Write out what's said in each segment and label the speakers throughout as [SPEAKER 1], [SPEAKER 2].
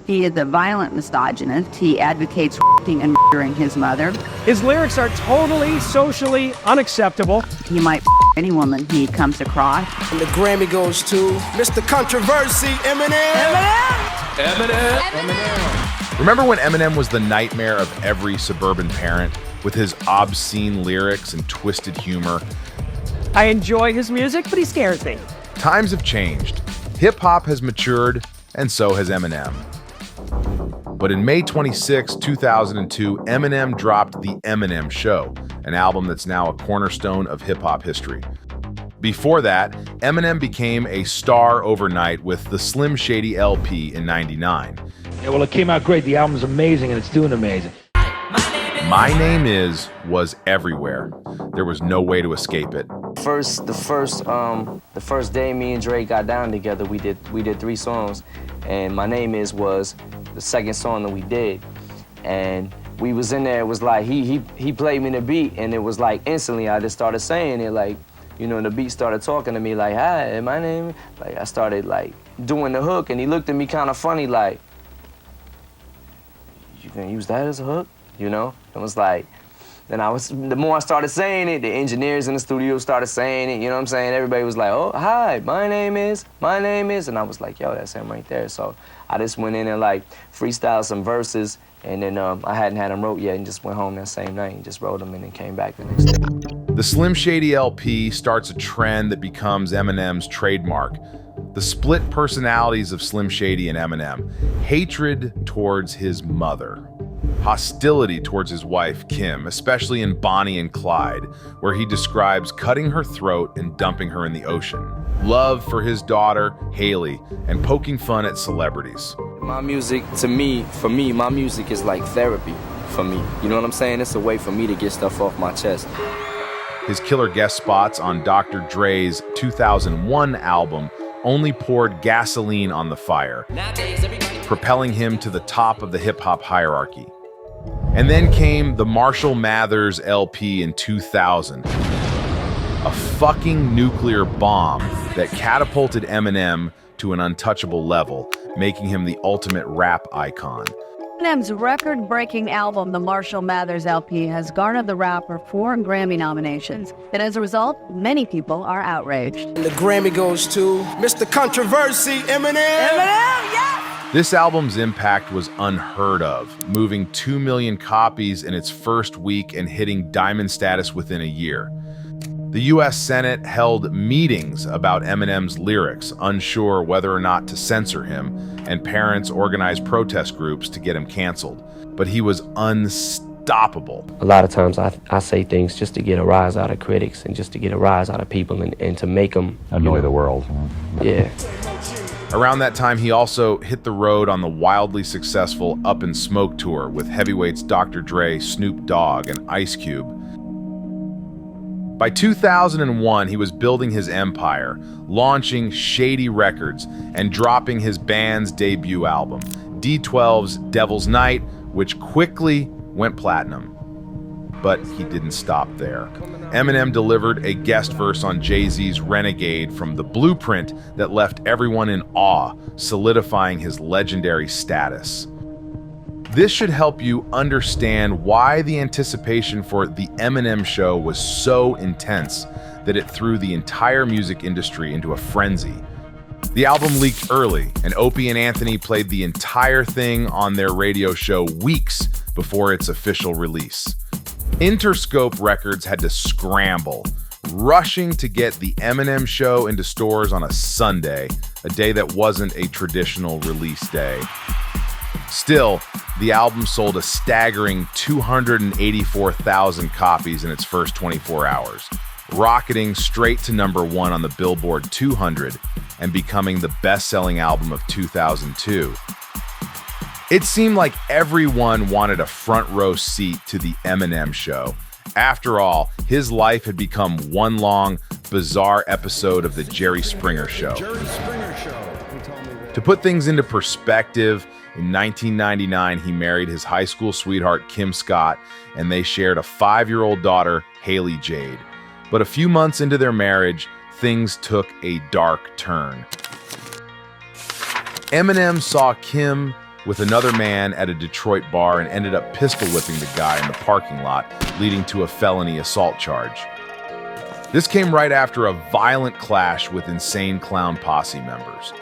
[SPEAKER 1] He is a violent misogynist. He advocates raping and murdering his mother.
[SPEAKER 2] His lyrics are totally socially unacceptable.
[SPEAKER 1] He might any woman he comes across.
[SPEAKER 3] And the Grammy goes to Mr. Controversy, Eminem.
[SPEAKER 4] Remember when Eminem was the nightmare of every suburban parent with his obscene lyrics and twisted humor?
[SPEAKER 2] I enjoy his music, but he scares me.
[SPEAKER 4] Times have changed. Hip-hop has matured, and so has Eminem. But in May 26, 2002, Eminem dropped The Eminem Show, an album that's now a cornerstone of hip-hop history. Before that, Eminem became a star overnight with the Slim Shady LP in '99.
[SPEAKER 5] Yeah, well, it came out great. The album's amazing, and it's doing amazing.
[SPEAKER 4] My Name Is was everywhere. There was no way to escape it.
[SPEAKER 6] The first day me and Dre got down together, we did 3 songs, and My Name Is was the second song that we did. And we was in there, it was like he played me the beat, and it was like instantly I just started saying it, like, you know, the beat started talking to me like, hi, my name, like I started like doing the hook, and he looked at me kind of funny like, you gonna use that as a hook? You know? It was like, the more I started saying it, the engineers in the studio started saying it, you know what I'm saying? Everybody was like, oh, hi, my name is, and I was like, yo, that's him right there. So I just went in and like freestyled some verses, and then I hadn't had them wrote yet, and just went home that same night and just wrote them and then came back the next day.
[SPEAKER 4] The Slim Shady LP starts a trend that becomes Eminem's trademark. The split personalities of Slim Shady and Eminem, hatred towards his mother, hostility towards his wife, Kim, especially in Bonnie and Clyde, where he describes cutting her throat and dumping her in the ocean, love for his daughter, Haley, and poking fun at celebrities.
[SPEAKER 6] My music, for me, my music is like therapy for me. You know what I'm saying? It's a way for me to get stuff off my chest.
[SPEAKER 4] His killer guest spots on Dr. Dre's 2001 album only poured gasoline on the fire, propelling him to the top of the hip-hop hierarchy. And then came the Marshall Mathers LP in 2000, a fucking nuclear bomb that catapulted Eminem to an untouchable level, making him the ultimate rap icon.
[SPEAKER 1] Eminem's record-breaking album, the Marshall Mathers LP, has garnered the rapper 4 Grammy nominations. And as a result, many people are outraged.
[SPEAKER 3] And the Grammy goes to Mr. Controversy, Eminem.
[SPEAKER 4] This album's impact was unheard of, moving 2 million copies in its first week and hitting diamond status within a year. The U.S. Senate held meetings about Eminem's lyrics, unsure whether or not to censor him, and parents organized protest groups to get him canceled. But he was unstoppable.
[SPEAKER 6] A lot of times I say things just to get a rise out of critics and just to get a rise out of people and to make them
[SPEAKER 7] annoy the world.
[SPEAKER 6] Yeah.
[SPEAKER 4] Around that time, he also hit the road on the wildly successful Up in Smoke tour with heavyweights Dr. Dre, Snoop Dogg, and Ice Cube. By 2001, he was building his empire, launching Shady Records, and dropping his band's debut album, D12's Devil's Night, which quickly went platinum. But he didn't stop there. Eminem delivered a guest verse on Jay-Z's Renegade from the blueprint that left everyone in awe, solidifying his legendary status. This should help you understand why the anticipation for The Eminem Show was so intense that it threw the entire music industry into a frenzy. The album leaked early, and Opie and Anthony played the entire thing on their radio show weeks before its official release. Interscope Records had to scramble, rushing to get The Eminem Show into stores on a Sunday, a day that wasn't a traditional release day. Still, the album sold a staggering 284,000 copies in its first 24 hours, rocketing straight to #1 on the Billboard 200 and becoming the best-selling album of 2002. It seemed like everyone wanted a front-row seat to The Eminem Show. After all, his life had become one long, bizarre episode of The Jerry Springer Show. To put things into perspective, in 1999, he married his high school sweetheart, Kim Scott, and they shared a 5-year-old daughter, Haley Jade. But a few months into their marriage, things took a dark turn. Eminem saw Kim with another man at a Detroit bar and ended up pistol whipping the guy in the parking lot, leading to a felony assault charge. This came right after a violent clash with Insane Clown Posse members.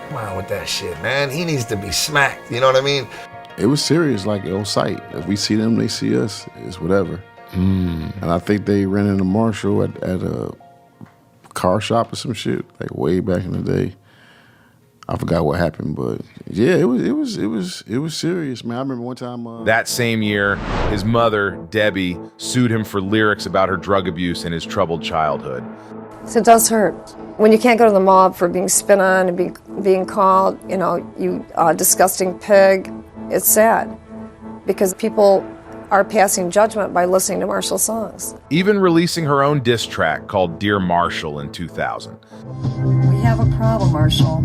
[SPEAKER 7] Come on with that shit, man. He needs to be smacked, you know what I mean?
[SPEAKER 8] It was serious, like on sight. If we see them, they see us. It's whatever. And I think they rented a Marshall at a car shop or some shit, like way back in the day. I forgot what happened, but yeah, it was serious, man. I remember one time.
[SPEAKER 4] That same year, his mother, Debbie, sued him for lyrics about her drug abuse and his troubled childhood.
[SPEAKER 9] So it does hurt. When you can't go to the mob for being spit on and being called, you know, you disgusting pig, it's sad because people are passing judgment by listening to Marshall songs.
[SPEAKER 4] Even releasing her own diss track called Dear Marshall in 2000.
[SPEAKER 9] We have a problem, Marshall.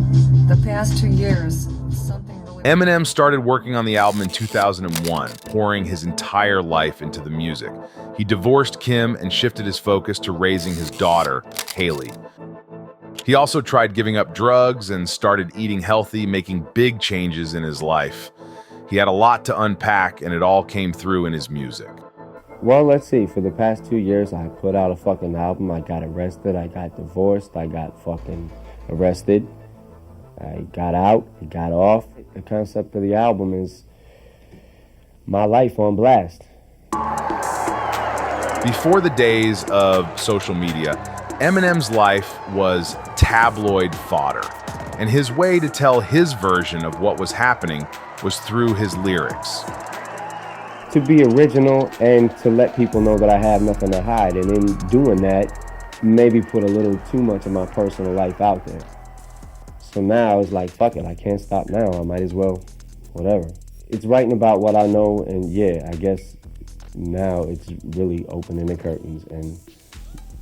[SPEAKER 9] The past 2 years, something really...
[SPEAKER 4] Eminem started working on the album in 2001, pouring his entire life into the music. He divorced Kim and shifted his focus to raising his daughter, Haley. He also tried giving up drugs and started eating healthy, making big changes in his life. He had a lot to unpack, and it all came through in his music.
[SPEAKER 10] Well, let's see. For the past 2 years, I put out a fucking album. I got arrested. I got divorced. I got fucking arrested. I got out. I got off. The concept of the album is my life on blast.
[SPEAKER 4] Before the days of social media, Eminem's life was tabloid fodder, and his way to tell his version of what was happening was through his lyrics.
[SPEAKER 10] To be original and to let people know that I have nothing to hide, and in doing that, maybe put a little too much of my personal life out there. So now it's like, fuck it, I can't stop now, I might as well, whatever. It's writing about what I know, and yeah, I guess now it's really opening the curtains, and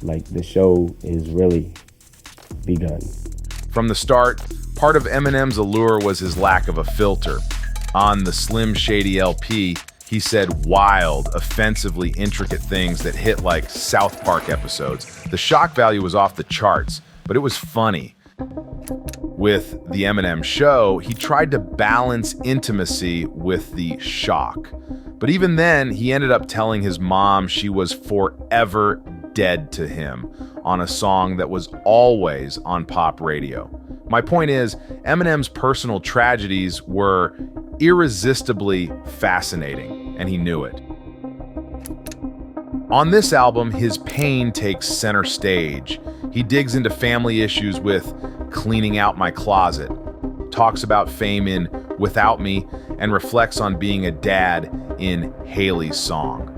[SPEAKER 10] like the show is really begun.
[SPEAKER 4] From the start, part of Eminem's allure was his lack of a filter. On the Slim Shady LP, he said wild, offensively intricate things that hit like South Park episodes. The shock value was off the charts, but it was funny. With the Eminem Show, he tried to balance intimacy with the shock. But even then, he ended up telling his mom she was forever dead to him on a song that was always on pop radio. My point is, Eminem's personal tragedies were irresistibly fascinating, and he knew it. On this album, his pain takes center stage. He digs into family issues with Cleaning Out My Closet, talks about fame in Without Me, and reflects on being a dad in Haley's song.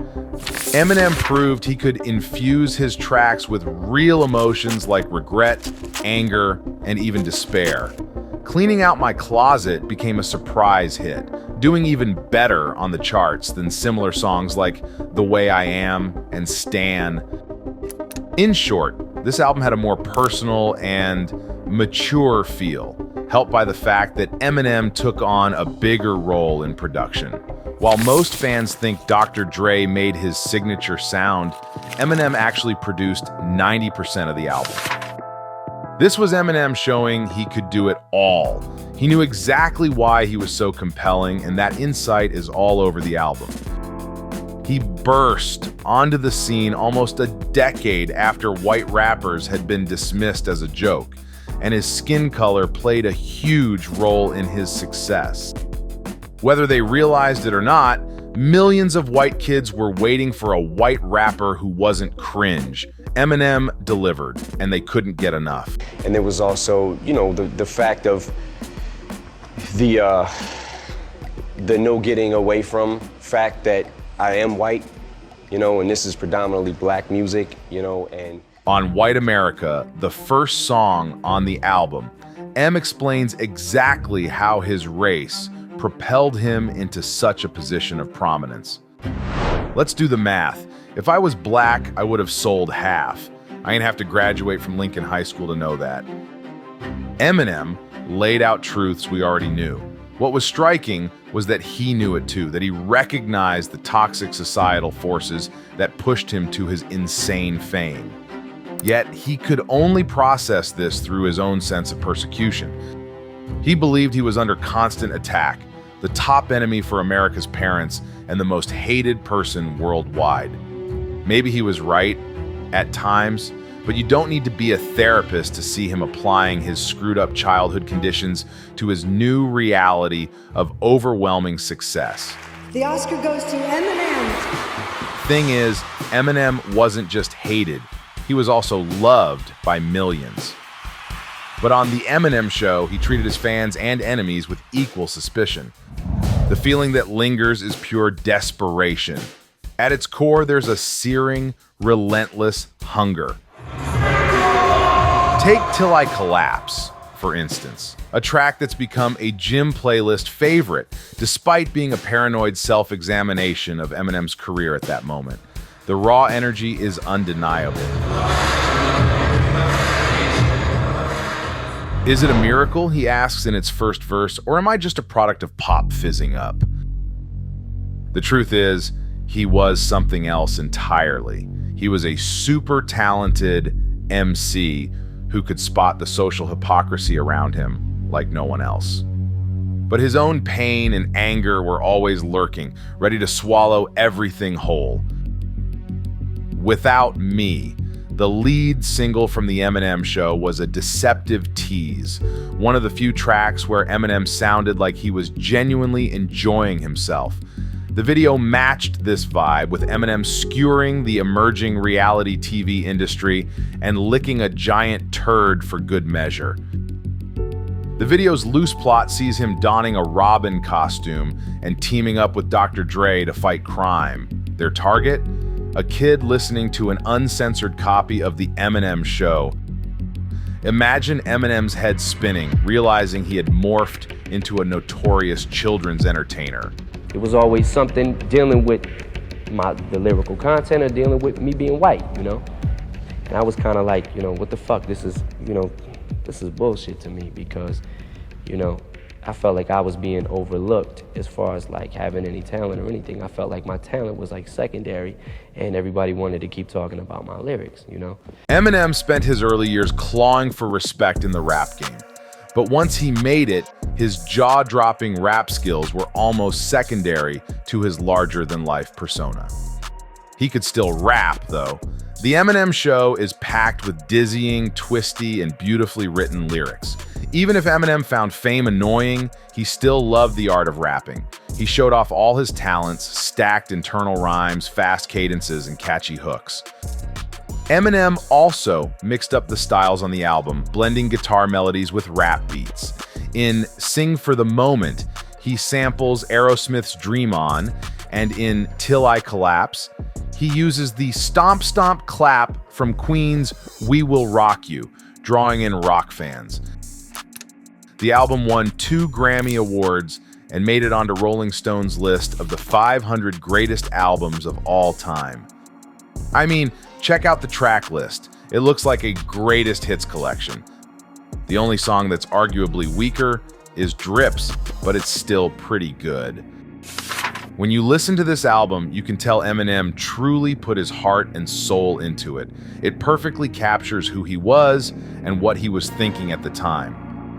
[SPEAKER 4] Eminem proved he could infuse his tracks with real emotions like regret, anger, and even despair. Cleaning Out My Closet became a surprise hit, doing even better on the charts than similar songs like The Way I Am and Stan. In short, this album had a more personal and mature feel, helped by the fact that Eminem took on a bigger role in production. While most fans think Dr. Dre made his signature sound, Eminem actually produced 90% of the album. This was Eminem showing he could do it all. He knew exactly why he was so compelling, and that insight is all over the album. He burst onto the scene almost a decade after white rappers had been dismissed as a joke, and his skin color played a huge role in his success. Whether they realized it or not, millions of white kids were waiting for a white rapper who wasn't cringe. Eminem delivered, and they couldn't get enough.
[SPEAKER 11] And there was also, you know, the fact of the no getting away from fact that I am white, you know, and this is predominantly black music, you know, and...
[SPEAKER 4] On White America, the first song on the album, M explains exactly how his race propelled him into such a position of prominence. Let's do the math. If I was black, I would have sold half. I ain't have to graduate from Lincoln High School to know that. Eminem laid out truths we already knew. What was striking was that he knew it too, that he recognized the toxic societal forces that pushed him to his insane fame. Yet he could only process this through his own sense of persecution. He believed he was under constant attack, the top enemy for America's parents, and the most hated person worldwide. Maybe he was right at times, but you don't need to be a therapist to see him applying his screwed up childhood conditions to his new reality of overwhelming success.
[SPEAKER 12] The Oscar goes to Eminem.
[SPEAKER 4] Thing is, Eminem wasn't just hated, he was also loved by millions. But on The Eminem Show, he treated his fans and enemies with equal suspicion. The feeling that lingers is pure desperation. At its core, there's a searing, relentless hunger. Take Till I Collapse, for instance, a track that's become a gym playlist favorite, despite being a paranoid self-examination of Eminem's career at that moment. The raw energy is undeniable. Is it a miracle, he asks in its first verse, or am I just a product of pop fizzing up? The truth is, he was something else entirely. He was a super talented MC who could spot the social hypocrisy around him like no one else. But his own pain and anger were always lurking, ready to swallow everything whole. Without Me, the lead single from The Eminem Show, was a deceptive tease, one of the few tracks where Eminem sounded like he was genuinely enjoying himself. The video matched this vibe, with Eminem skewering the emerging reality TV industry and licking a giant turd for good measure. The video's loose plot sees him donning a Robin costume and teaming up with Dr. Dre to fight crime. Their target? A kid listening to an uncensored copy of The Eminem Show. Imagine Eminem's head spinning, realizing he had morphed into a notorious children's entertainer.
[SPEAKER 6] It was always something dealing with the lyrical content or dealing with me being white, you know? And I was kind of like, you know, what the fuck? This is bullshit to me, because, you know, I felt like I was being overlooked as far as like having any talent or anything. I felt like my talent was like secondary, and everybody wanted to keep talking about my lyrics, you know?
[SPEAKER 4] Eminem spent his early years clawing for respect in the rap game. But once he made it, his jaw-dropping rap skills were almost secondary to his larger-than-life persona. He could still rap, though. The Eminem Show is packed with dizzying, twisty, and beautifully written lyrics. Even if Eminem found fame annoying, he still loved the art of rapping. He showed off all his talents, stacked internal rhymes, fast cadences, and catchy hooks. Eminem also mixed up the styles on the album, blending guitar melodies with rap beats. In Sing for the Moment, he samples Aerosmith's Dream On, and in Till I Collapse, he uses the stomp stomp clap from Queen's We Will Rock You, drawing in rock fans. The album won 2 Grammy Awards and made it onto Rolling Stone's list of the 500 greatest albums of all time. I mean, check out the track list. It looks like a greatest hits collection. The only song that's arguably weaker is Drips, but it's still pretty good. When you listen to this album, you can tell Eminem truly put his heart and soul into it. It perfectly captures who he was and what he was thinking at the time.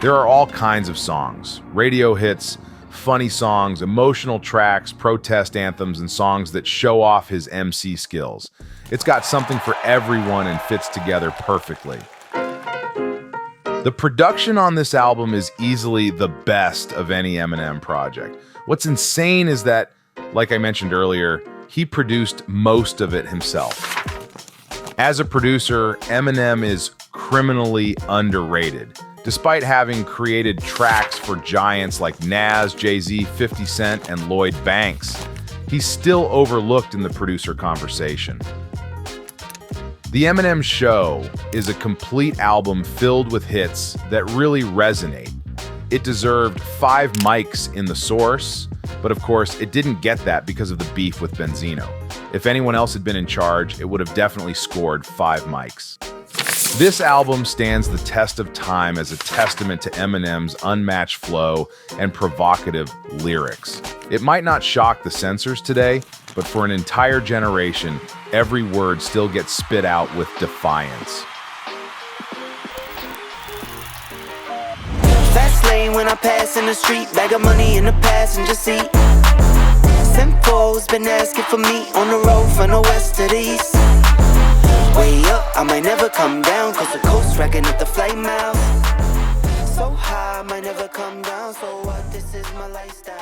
[SPEAKER 4] There are all kinds of songs, radio hits, funny songs, emotional tracks, protest anthems, and songs that show off his MC skills. It's got something for everyone and fits together perfectly. The production on this album is easily the best of any Eminem project. What's insane is that, like I mentioned earlier, he produced most of it himself. As a producer, Eminem is criminally underrated. Despite having created tracks for giants like Nas, Jay-Z, 50 Cent, and Lloyd Banks, he's still overlooked in the producer conversation. The Eminem Show is a complete album filled with hits that really resonate. It deserved 5 mics in the source, but of course it didn't get that because of the beef with Benzino. If anyone else had been in charge, it would have definitely scored 5 mics. This album stands the test of time as a testament to Eminem's unmatched flow and provocative lyrics. It might not shock the censors today, but for an entire generation, every word still gets spit out with defiance.
[SPEAKER 13] Fast lane chain when I pass in the street. Bag of money in the passenger seat. Simcoe's been asking for me on the road from the west to the east. Way up, I might never come down, cause the coast racking up the flight miles. So high, I might never come down, so what, this is my lifestyle.